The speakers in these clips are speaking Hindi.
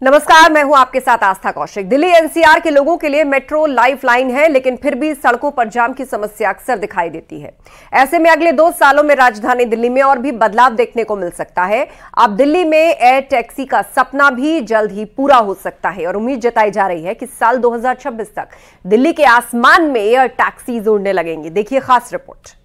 नमस्कार, मैं हूं आपके साथ आस्था कौशिक। दिल्ली एनसीआर के लोगों के लिए मेट्रो लाइफ लाइन है, लेकिन फिर भी सड़कों पर जाम की समस्या अक्सर दिखाई देती है। ऐसे में अगले 2 सालों में राजधानी दिल्ली में और भी बदलाव देखने को मिल सकता है। अब दिल्ली में एयर टैक्सी का सपना भी जल्द ही पूरा हो सकता है और उम्मीद जताई जा रही है कि साल 2026 तक दिल्ली के आसमान में एयर टैक्सीज उड़ने लगेंगी। देखिए खास रिपोर्ट।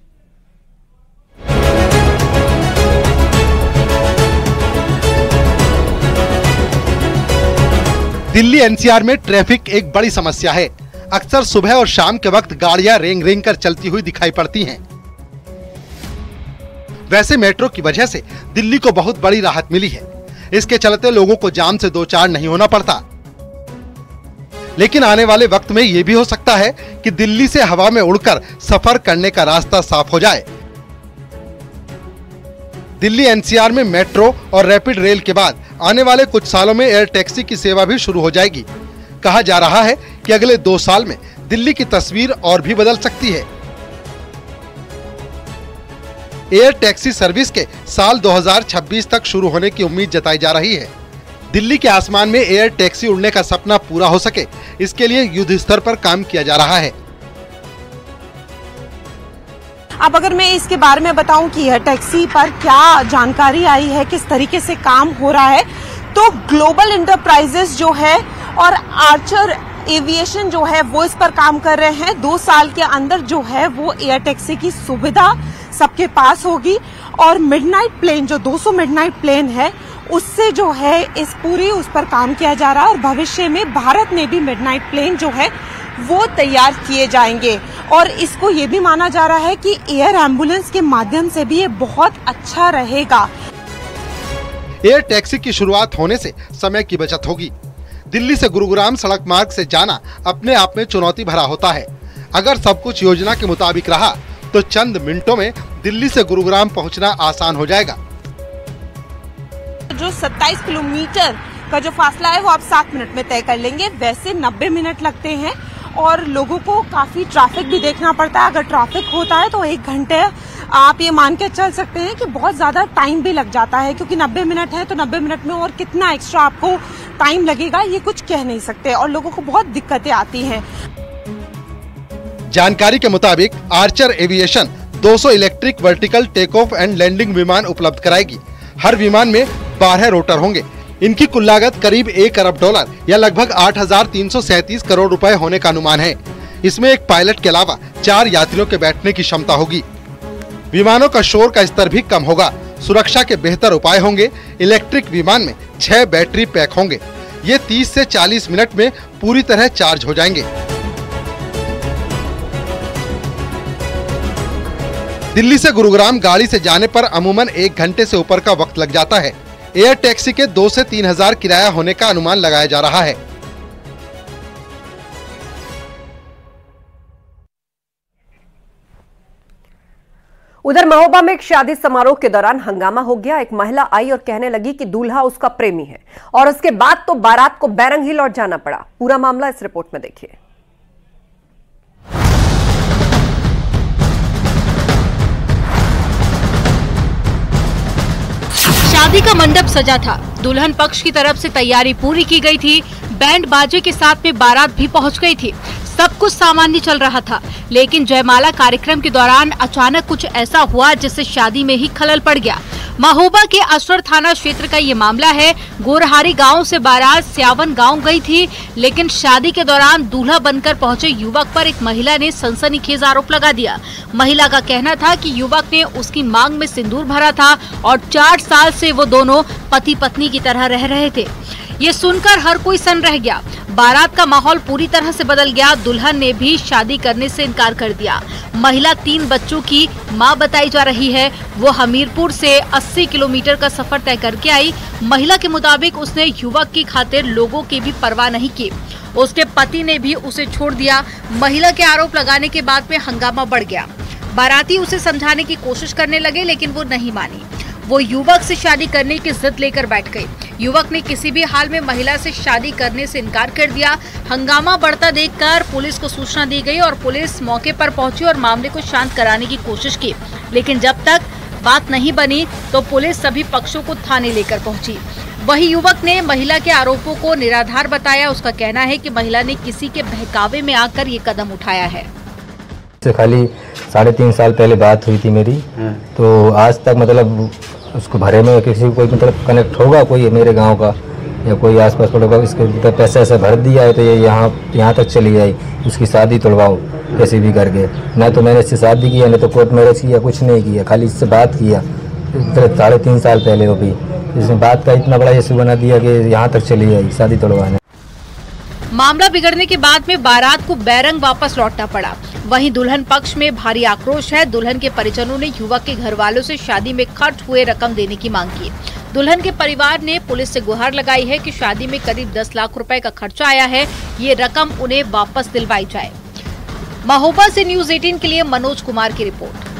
दिल्ली एनसीआर में ट्रैफिक एक बड़ी समस्या है। अक्सर सुबह और शाम के वक्त गाड़ियां रेंग रेंग कर चलती हुई दिखाई पड़ती हैं। वैसे मेट्रो की वजह से दिल्ली को बहुत बड़ी राहत मिली है। इसके चलते लोगों को जाम से दो चार नहीं होना पड़ता। लेकिन आने वाले वक्त में ये भी हो सकता है कि दिल्ली से हवा में उड़कर सफर करने का रास्ता साफ हो जाए। दिल्ली एनसीआर में मेट्रो और रैपिड रेल के बाद आने वाले कुछ सालों में एयर टैक्सी की सेवा भी शुरू हो जाएगी। कहा जा रहा है कि अगले 2 साल में दिल्ली की तस्वीर और भी बदल सकती है। एयर टैक्सी सर्विस के साल 2026 तक शुरू होने की उम्मीद जताई जा रही है। दिल्ली के आसमान में एयर टैक्सी उड़ने का सपना पूरा हो सके, इसके लिए युद्ध स्तर पर काम किया जा रहा है। अब अगर मैं इसके बारे में बताऊं कि एयर टैक्सी पर क्या जानकारी आई है, किस तरीके से काम हो रहा है, तो ग्लोबल इंटरप्राइजेस जो है और आर्चर एविएशन जो है वो इस पर काम कर रहे हैं। 2 साल के अंदर जो है वो एयर टैक्सी की सुविधा सबके पास होगी और मिडनाइट प्लेन जो 200 मिडनाइट प्लेन है उससे जो है उस पर काम किया जा रहा है और भविष्य में भारत में भी मिडनाइट प्लेन जो है वो तैयार किए जाएंगे। और इसको ये भी माना जा रहा है कि एयर एम्बुलेंस के माध्यम से भी ये बहुत अच्छा रहेगा। एयर टैक्सी की शुरुआत होने से समय की बचत होगी। दिल्ली से गुरुग्राम सड़क मार्ग से जाना अपने आप में चुनौती भरा होता है। अगर सब कुछ योजना के मुताबिक रहा तो चंद मिनटों में दिल्ली से गुरुग्राम पहुंचना आसान हो जाएगा। जो 27 किलोमीटर का जो फासला है वो आप 7 मिनट में तय कर लेंगे। वैसे 90 मिनट लगते हैं और लोगों को काफी ट्रैफिक भी देखना पड़ता है। अगर ट्रैफिक होता है तो 1 घंटे आप ये मान के चल सकते हैं कि बहुत ज्यादा टाइम भी लग जाता है, क्योंकि 90 मिनट है तो 90 मिनट में और कितना एक्स्ट्रा आपको टाइम लगेगा ये कुछ कह नहीं सकते और लोगों को बहुत दिक्कतें आती हैं। जानकारी के मुताबिक Archer Aviation 200 electric vertical take off and landing विमान उपलब्ध कराएगी। हर विमान में 12 रोटर होंगे। इनकी कुल लागत करीब $1 अरब या लगभग 8,337 करोड़ रुपए होने का अनुमान है। इसमें एक पायलट के अलावा 4 यात्रियों के बैठने की क्षमता होगी। विमानों का शोर का स्तर भी कम होगा। सुरक्षा के बेहतर उपाय होंगे। इलेक्ट्रिक विमान में 6 बैटरी पैक होंगे। ये 30 से 40 मिनट में पूरी तरह चार्ज हो जाएंगे। दिल्ली से गुरुग्राम गाड़ी से जाने पर अमूमन 1 घंटे से ऊपर का वक्त लग जाता है। एयर टैक्सी के 2 से 3 हजार किराया होने का अनुमान लगाया जा रहा है। उधर महोबा में एक शादी समारोह के दौरान हंगामा हो गया। एक महिला आई और कहने लगी कि दूल्हा उसका प्रेमी है और उसके बाद तो बारात को बैरंग ही लौट जाना पड़ा। पूरा मामला इस रिपोर्ट में देखिए। शादी का मंडप सजा था। दुल्हन पक्ष की तरफ से तैयारी पूरी की गई थी। बैंड बाजे के साथ में बारात भी पहुंच गई थी। सब कुछ सामान्य चल रहा था, लेकिन जयमाला कार्यक्रम के दौरान अचानक कुछ ऐसा हुआ जिससे शादी में ही खलल पड़ गया। महोबा के असवर थाना क्षेत्र का ये मामला है। गोरहारी गांव से बारात स्यावन गांव गई थी, लेकिन शादी के दौरान दूल्हा बनकर पहुंचे युवक पर एक महिला ने सनसनीखेज आरोप लगा दिया। महिला का कहना था कि युवक ने उसकी मांग में सिंदूर भरा था और 4 साल से वो दोनों पति पत्नी की तरह रह रहे थे। ये सुनकर हर कोई सन रह गया। बारात का माहौल पूरी तरह से बदल गया। दुल्हन ने भी शादी करने से इनकार कर दिया। महिला 3 बच्चों की मां बताई जा रही है। वो हमीरपुर से 80 किलोमीटर का सफर तय करके आई। महिला के मुताबिक उसने युवक की खातिर लोगों की भी परवाह नहीं की। उसके पति ने भी उसे छोड़ दिया। महिला के आरोप लगाने के बाद में हंगामा बढ़ गया। बाराती उसे समझाने की कोशिश करने लगे, लेकिन वो नहीं मानी। वो युवक से शादी करने की जिद लेकर बैठ गई। युवक ने किसी भी हाल में महिला से शादी करने से इनकार कर दिया। हंगामा बढ़ता देखकर पुलिस को सूचना दी गई और पुलिस मौके पर पहुंची और मामले को शांत कराने की कोशिश की, लेकिन जब तक बात नहीं बनी तो पुलिस सभी पक्षों को थाने लेकर पहुंची। वही युवक ने महिला के आरोपों को निराधार बताया। उसका कहना है कि महिला ने किसी के बहकावे में आकर ये कदम उठाया है। खाली 3.5 साल पहले बात हुई थी मेरी, तो आज तक मतलब उसको भरे में किसी कोई मतलब कनेक्ट होगा कोई मेरे गांव का या कोई आसपास पड़ोगा, इसके मतलब पैसा ऐसा भर दिया है तो ये यहाँ तक चली आई, उसकी शादी तोड़वाओ कैसे भी करके। ना तो मैंने इससे शादी किया, ना तो कोर्ट मैरिज किया, कुछ नहीं किया, खाली इससे बात किया 3.5 साल पहले। वो भी इसने बात का इतना बड़ा इशू बना दिया कि यहाँ तक चली आई शादी तोड़वाने। मामला बिगड़ने के बाद में बारात को बैरंग वापस लौटना पड़ा। वहीं दुल्हन पक्ष में भारी आक्रोश है। दुल्हन के परिजनों ने युवक के घर वालों से शादी में खर्च हुए रकम देने की मांग की। दुल्हन के परिवार ने पुलिस से गुहार लगाई है कि शादी में करीब 10 लाख रुपए का खर्चा आया है, ये रकम उन्हें वापस दिलवाई जाए। महोबा से न्यूज़ 18 के लिए मनोज कुमार की रिपोर्ट।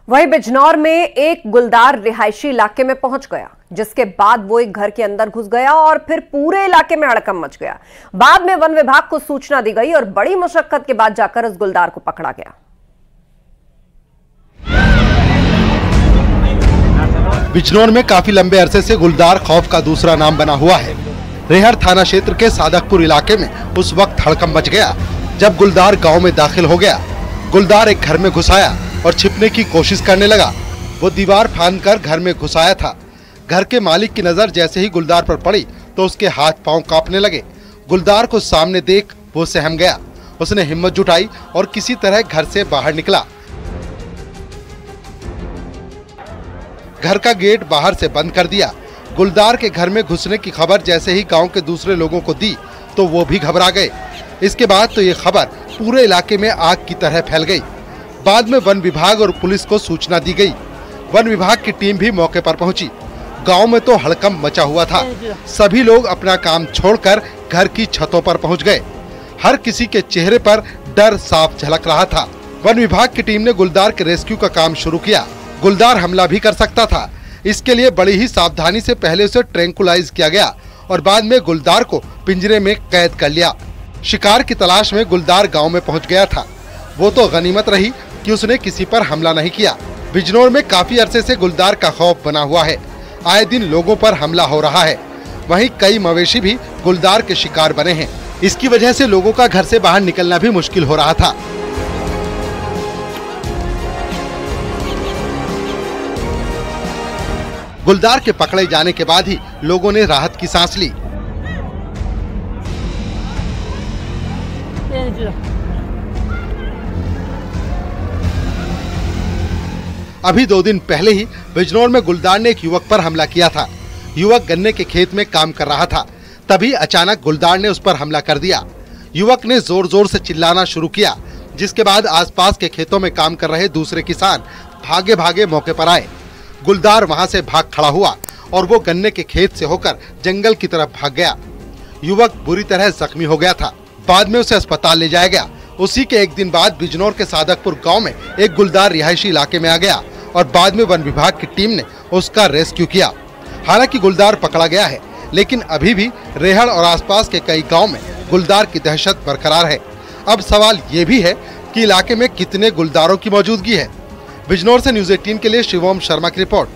वहीं बिजनौर में एक गुलदार रिहायशी इलाके में पहुंच गया, जिसके बाद वो एक घर के अंदर घुस गया और फिर पूरे इलाके में हड़कंप मच गया। बाद में वन विभाग को सूचना दी गई और बड़ी मशक्कत के बाद जाकर उस गुलदार को पकड़ा गया। बिजनौर में काफी लंबे अरसे से गुलदार खौफ का दूसरा नाम बना हुआ है। रेहड़ थाना क्षेत्र के सादकपुर इलाके में उस वक्त हड़कंप मच गया जब गुलदार गांव में दाखिल हो गया। गुलदार एक घर में घुस आया और छिपने की कोशिश करने लगा। वो दीवार फांदकर घर में घुस आया था। घर के मालिक की नजर जैसे ही गुलदार पर पड़ी तो उसके हाथ पांव कांपने लगे। गुलदार को सामने देख वो सहम गया। उसने हिम्मत जुटाई और किसी तरह घर से बाहर निकला। घर का गेट बाहर से बंद कर दिया। गुलदार के घर में घुसने की खबर जैसे ही गांव के दूसरे लोगों को दी तो वो भी घबरा गए। इसके बाद तो ये खबर पूरे इलाके में आग की तरह फैल गई। बाद में वन विभाग और पुलिस को सूचना दी गई। वन विभाग की टीम भी मौके पर पहुंची। गांव में तो हड़कंप मचा हुआ था। सभी लोग अपना काम छोड़कर घर की छतों पर पहुंच गए। हर किसी के चेहरे पर डर साफ झलक रहा था। वन विभाग की टीम ने गुलदार के रेस्क्यू का काम शुरू किया। गुलदार हमला भी कर सकता था, इसके लिए बड़ी ही सावधानी से पहले उसे ट्रैंकुलाइज किया गया और बाद में गुलदार को पिंजरे में कैद कर लिया। शिकार की तलाश में गुलदार गाँव में पहुँच गया था। वो तो गनीमत रही कि उसने किसी पर हमला नहीं किया। बिजनौर में काफी अरसे से गुलदार का खौफ बना हुआ है। आए दिन लोगों पर हमला हो रहा है। वहीं कई मवेशी भी गुलदार के शिकार बने हैं। इसकी वजह से लोगों का घर से बाहर निकलना भी मुश्किल हो रहा था। गुलदार के पकड़े जाने के बाद ही लोगों ने राहत की सांस ली। अभी 2 दिन पहले ही बिजनौर में गुलदार ने एक युवक पर हमला किया था। युवक गन्ने के खेत में काम कर रहा था, तभी अचानक गुलदार ने उस पर हमला कर दिया। युवक ने जोर जोर से चिल्लाना शुरू किया, जिसके बाद आसपास के खेतों में काम कर रहे दूसरे किसान भागे भागे मौके पर आए। गुलदार वहां से भाग खड़ा हुआ और वो गन्ने के खेत से होकर जंगल की तरफ भाग गया। युवक बुरी तरह जख्मी हो गया था। बाद में उसे अस्पताल ले जाया गया। उसी के एक दिन बाद बिजनौर के सादकपुर गांव में एक गुलदार रिहायशी इलाके में आ गया और बाद में वन विभाग की टीम ने उसका रेस्क्यू किया। हालांकि गुलदार पकड़ा गया है, लेकिन अभी भी रेहड़ और आसपास के कई गांव में गुलदार की दहशत बरकरार है। अब सवाल ये भी है कि इलाके में कितने गुलदारों की मौजूदगी है। बिजनौर से न्यूज़ 18 के लिए शिवम शर्मा की रिपोर्ट।